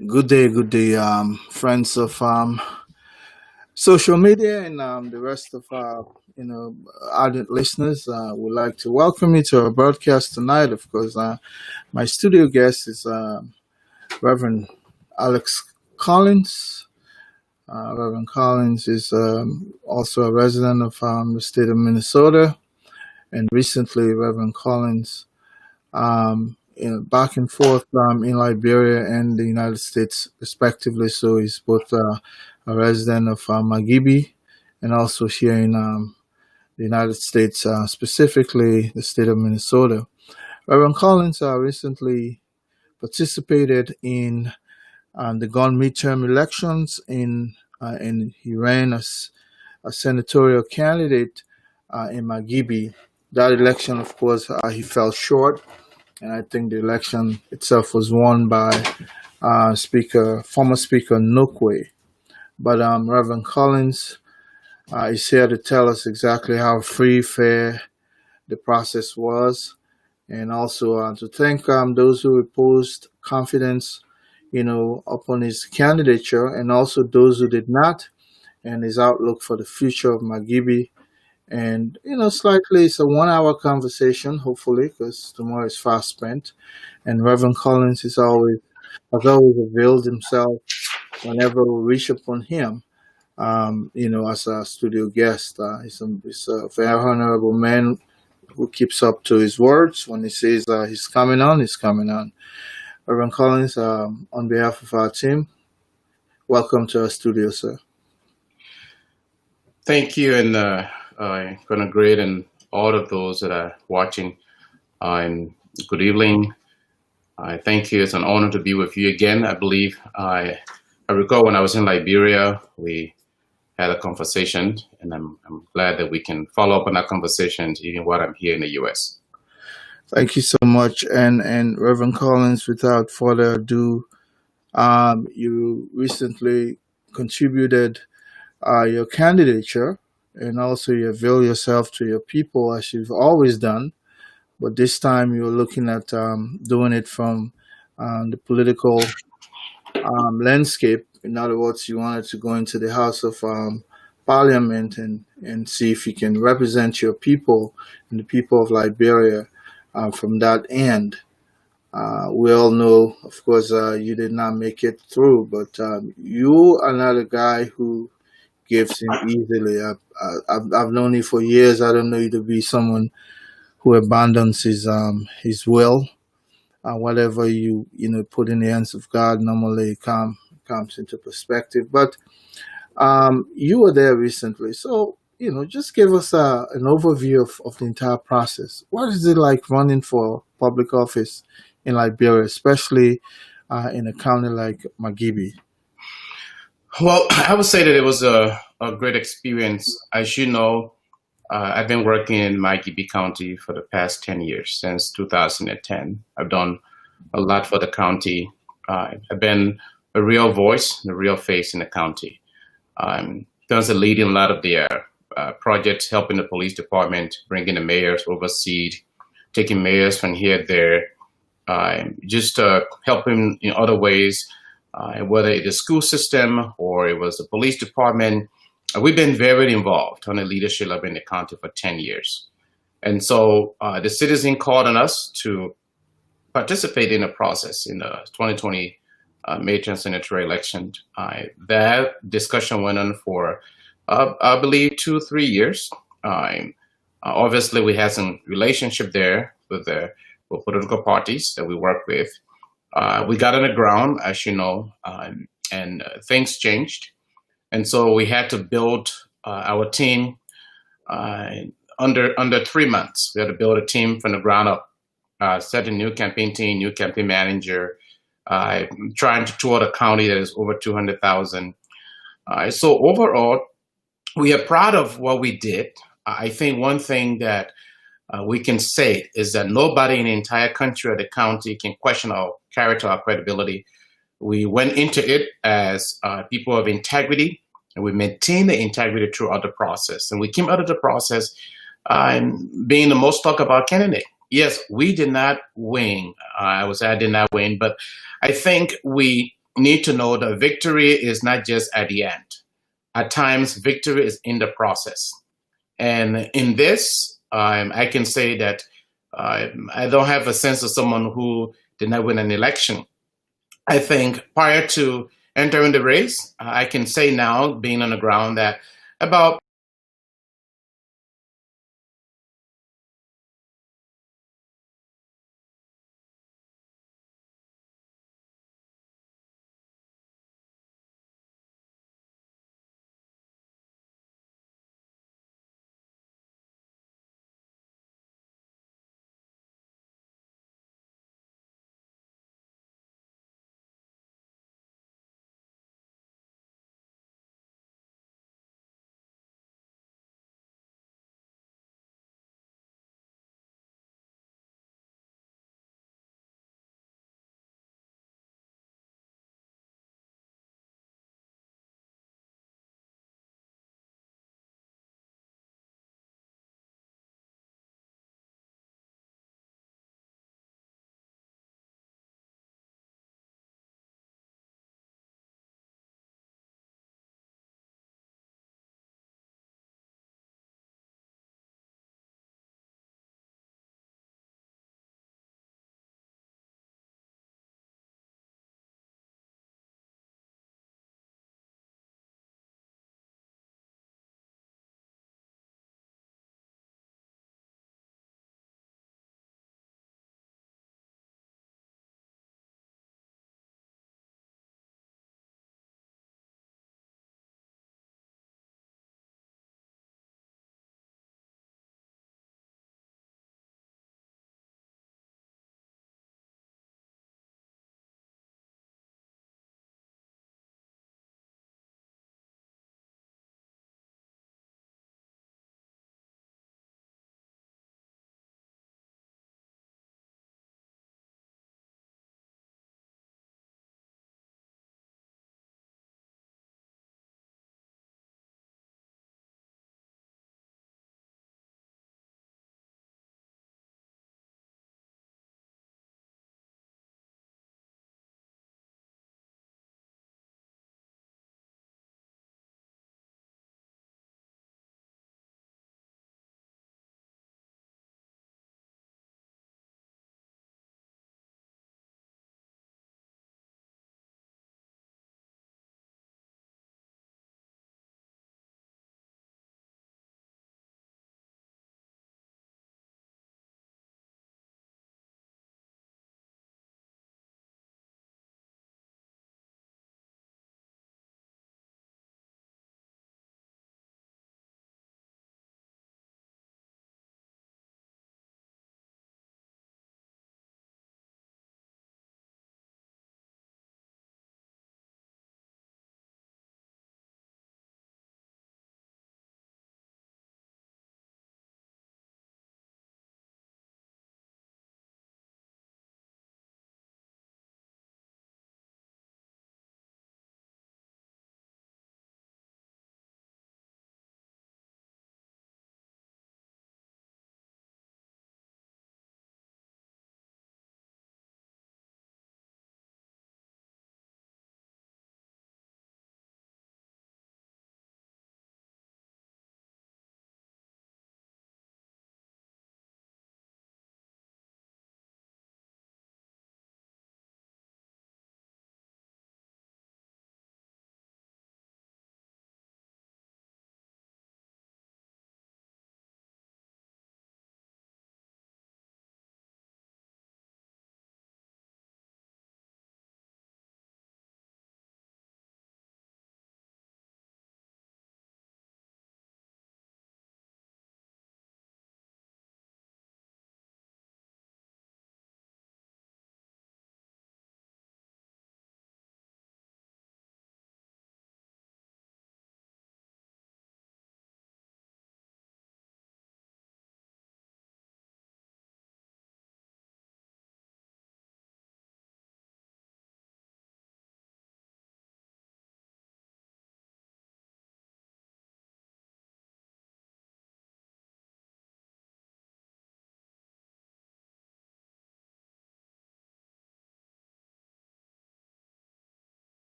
Good day, friends of social media and the rest of our, ardent listeners. Would like to welcome you to our broadcast tonight. Of course, my studio guest is Reverend Alex Collins. Reverend Collins is also a resident of the state of Minnesota, and recently, Reverend Collins back and forth in Liberia and the United States, respectively. So he's both a resident of Magibi and also here in the United States, specifically the state of Minnesota. Reverend Collins recently participated in the gone midterm elections and he ran as a senatorial candidate in Magibi. That election, of course, he fell short, and I think the election itself was won by former Speaker Nokwe. But Reverend Collins is here to tell us exactly how free, fair the process was, and also to thank those who reposed confidence, upon his candidature, and also those who did not, and his outlook for the future of Magibi. And slightly, it's a 1 hour conversation, hopefully, because tomorrow is fast spent. And Reverend Collins has always availed himself whenever we reach upon him, as a studio guest. He's a very honorable man who keeps up to his words. When he says he's coming on, he's coming on. Reverend Collins, on behalf of our team, welcome to our studio, sir. Thank you, and gonna great, and all of those that are watching. Good evening. I thank you. It's an honor to be with you again. I believe I recall when I was in Liberia, we had a conversation, and I'm glad that we can follow up on that conversation even while I'm here in the U.S. Thank you so much. And Reverend Collins, without further ado, you recently contributed your candidature, and also you avail yourself to your people as you've always done. But this time you're looking at doing it from the political landscape. In other words, you wanted to go into the House of Parliament and see if you can represent your people and the people of Liberia from that end. We all know, of course, you did not make it through, but you are not a guy who gives in easily. I've known you for years. I don't know you to be someone who abandons his will. Whatever you put in the hands of God, normally comes into perspective. But you were there recently, so just give us an overview of the entire process. What is it like running for public office in Liberia, especially in a county like Magibi? Well, I would say that it was a great experience. As you know, I've been working in Magibi County for the past 10 years, since 2010. I've done a lot for the county. I've been a real voice, a real face in the county. Done a lead in a lot of their projects, helping the police department, bringing the mayors overseas, taking mayors from here to there, just helping in other ways, whether it's the school system or it was the police department. We've been very involved on the leadership level in the county for 10 years. And so the citizen called on us to participate in the process in the 2020 Midterm Senatorial election. That discussion went on for, I believe, 2-3 years. Obviously, we had some relationship there with political parties that we work with. We got on the ground, as you know, and things changed. And so we had to build our team under 3 months. We had to build a team from the ground up, set a new campaign team, new campaign manager, trying to tour the county that is over 200,000. So overall, we are proud of what we did. I think one thing that we can say is that nobody in the entire country or the county can question our character, our credibility. We went into it as people of integrity, and we maintained the integrity throughout the process. And we came out of the process being the most talked about candidate. Yes, we did not win. I did not win, but I think we need to know that victory is not just at the end. At times, victory is in the process. And in this, I can say that I don't have a sense of someone who did not win an election. I think prior to entering the race, I can say now, being on the ground, that about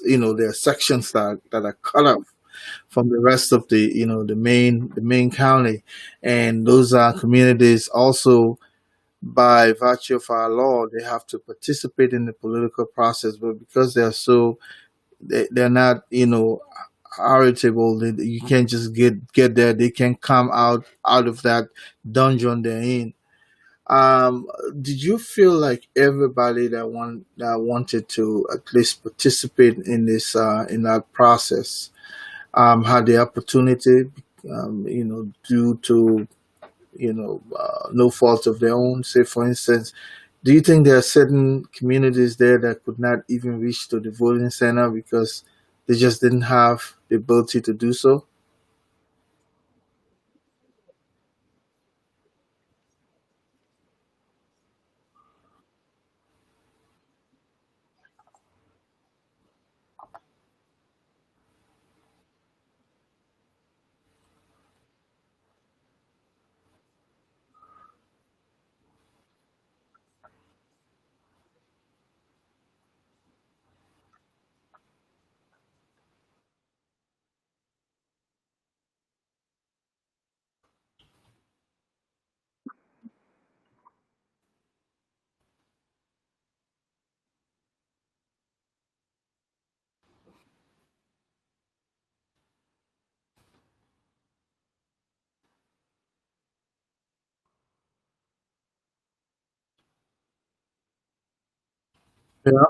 there are sections that are cut off from the rest of the main county, and those are communities also by virtue of our law they have to participate in the political process, but because they're not heritable, you can't just get there. They can come out of that dungeon they're in. um did you feel like everybody that wanted to at least participate in this in that process had the opportunity, due to no fault of their own? Say, for instance, do you think there are certain communities there that could not even reach to the voting center because they just didn't have the ability to do so? Yeah.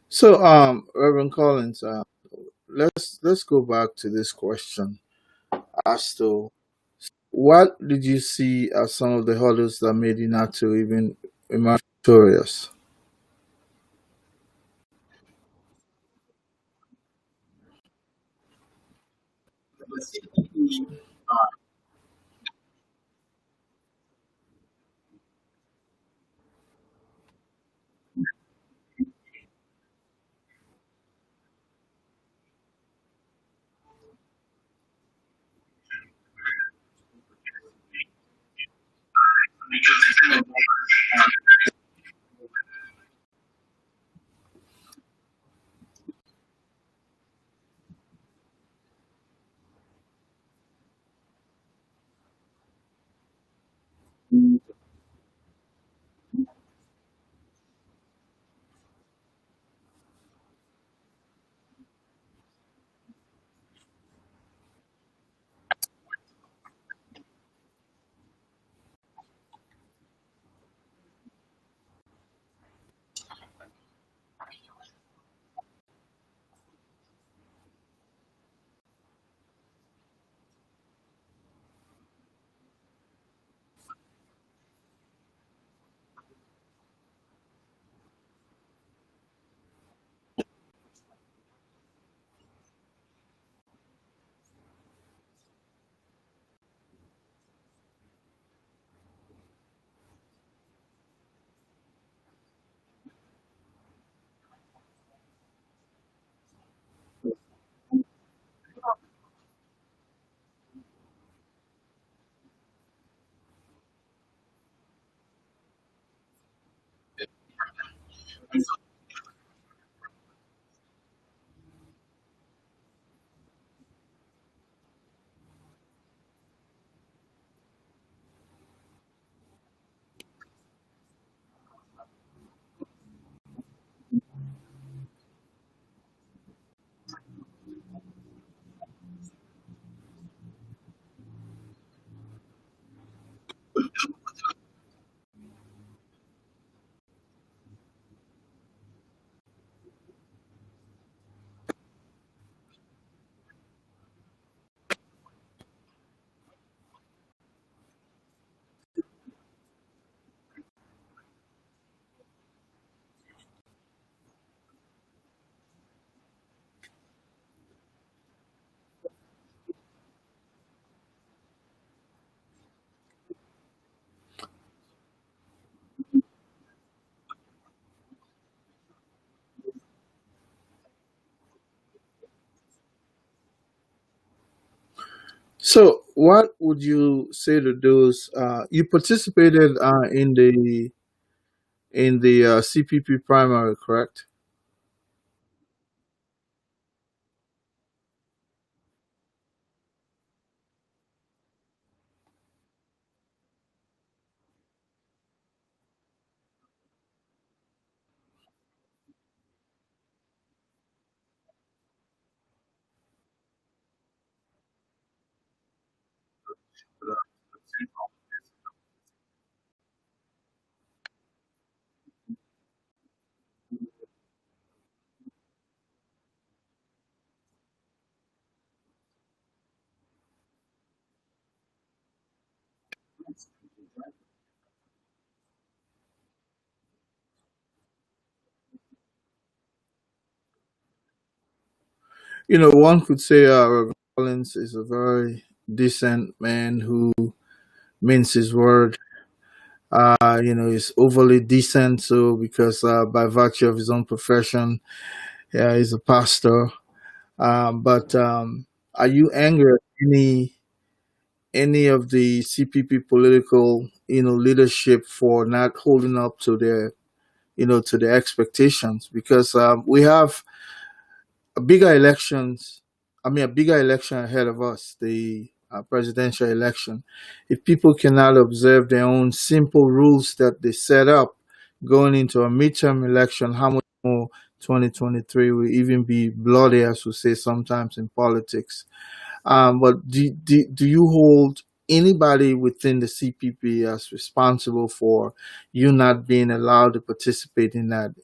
So, Reverend Collins, let's go back to this question as to what did you see as some of the hurdles that made you not to even emerge victorious? So, what would you say to those? You participated in the CPP primary, correct? You know, one could say Reverend Collins is a very decent man who means his word. You know, he's overly decent, so because by virtue of his own profession, yeah, he's a pastor. But are you angry at any of the CPP political, you know, leadership for not holding up to their, you know, to their expectations? Because we have a bigger elections. I mean, a bigger election ahead of us, the presidential election. If people cannot observe their own simple rules that they set up going into a midterm election, how much more 2023 will even be bloody, as we say sometimes in politics. But do you hold anybody within the CPP as responsible for you not being allowed to participate in that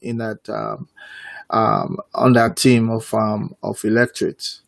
on that team of electorates?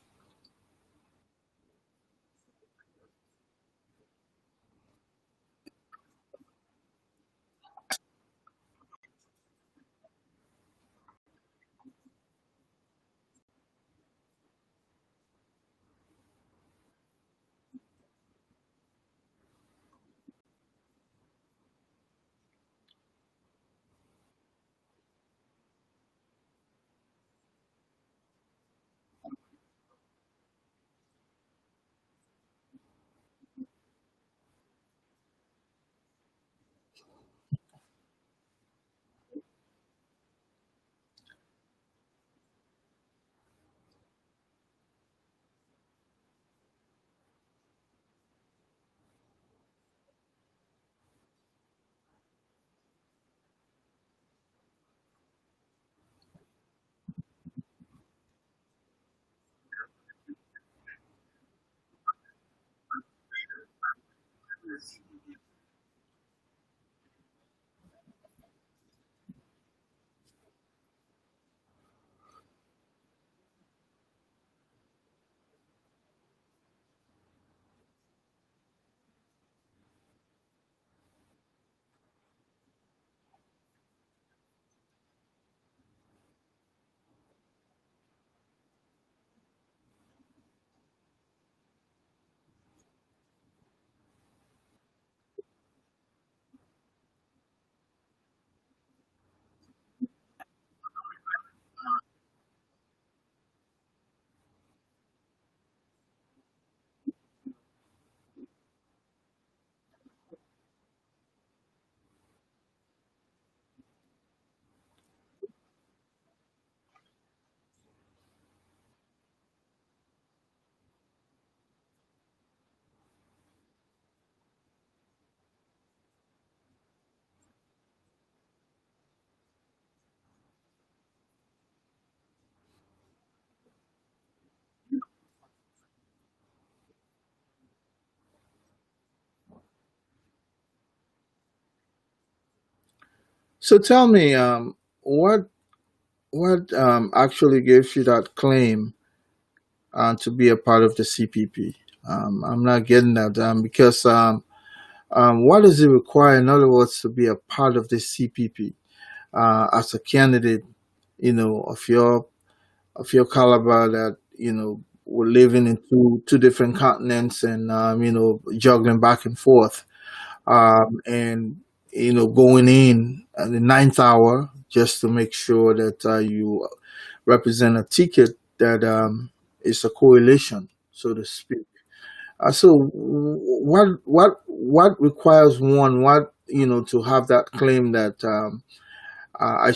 So tell me, what actually gives you that claim to be a part of the CPP? I'm not getting that because what does it require, in other words, to be a part of the CPP as a candidate, you know, of your caliber that you know we're living in two different continents and you know juggling back and forth and you know going in at the ninth hour just to make sure that you represent a ticket that is a coalition, so to speak. What requires one, what, to have that claim that, I